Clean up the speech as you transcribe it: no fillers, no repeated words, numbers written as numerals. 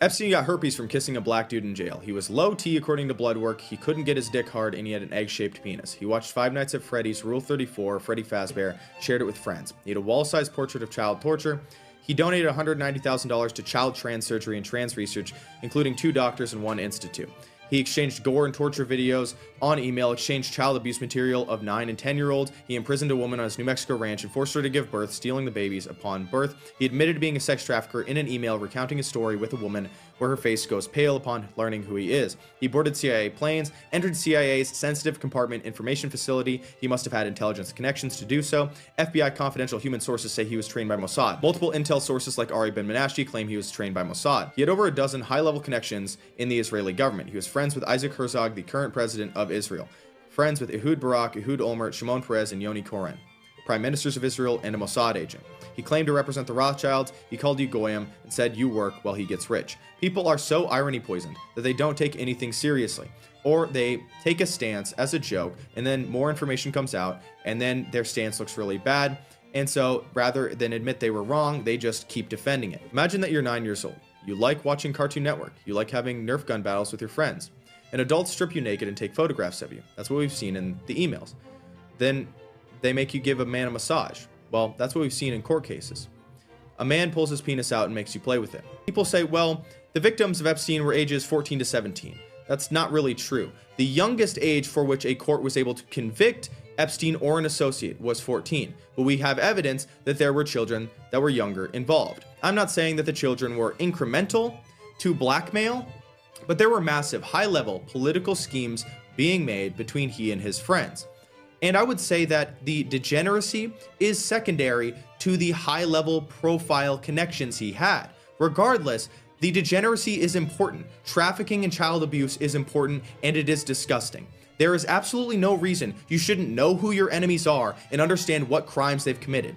Epstein got herpes from kissing a black dude in jail. He was low T according to blood work, he couldn't get his dick hard, and he had an egg-shaped penis. He watched Five Nights at Freddy's, Rule 34, Freddy Fazbear, shared it with friends. He had a wall-sized portrait of child torture. He donated $190,000 to child trans surgery and trans research, including 2 doctors and 1 institute. He exchanged gore and torture videos on email, exchanged child abuse material of 9 and 10-year-olds. He imprisoned a woman on his New Mexico ranch and forced her to give birth, stealing the babies upon birth. He admitted to being a sex trafficker in an email recounting his story with a woman where her face goes pale upon learning who he is. He boarded CIA planes, entered CIA's sensitive compartment information facility. He must have had intelligence connections to do so. FBI confidential human sources say he was trained by Mossad. Multiple intel sources like Ari Ben Menashe claim he was trained by Mossad. He had over a dozen high-level connections in the Israeli government. He was friends with Isaac Herzog, the current president of Israel. Friends with Ehud Barak, Ehud Olmert, Shimon Peres, and Yoni Koren, prime ministers of Israel, and a Mossad agent. He claimed to represent the Rothschilds. He called you Goyim and said you work while he gets rich. People are so irony poisoned that they don't take anything seriously, or they take a stance as a joke and then more information comes out and then their stance looks really bad, and so rather than admit they were wrong, they just keep defending it. Imagine that you're 9 years old. You like watching Cartoon Network. You like having Nerf gun battles with your friends. An adult strip you naked and take photographs of you. That's what we've seen in the emails. Then they make you give a man a massage. Well, that's what we've seen in court cases. A man pulls his penis out and makes you play with it. People say, well, the victims of Epstein were ages 14 to 17. That's not really true. The youngest age for which a court was able to convict Epstein or an associate was 14, but we have evidence that there were children that were younger involved. I'm not saying that the children were incremental to blackmail, but there were massive high-level political schemes being made between he and his friends. And I would say that the degeneracy is secondary to the high-level profile connections he had. Regardless, the degeneracy is important. Trafficking and child abuse is important, and it is disgusting. There is absolutely no reason you shouldn't know who your enemies are and understand what crimes they've committed.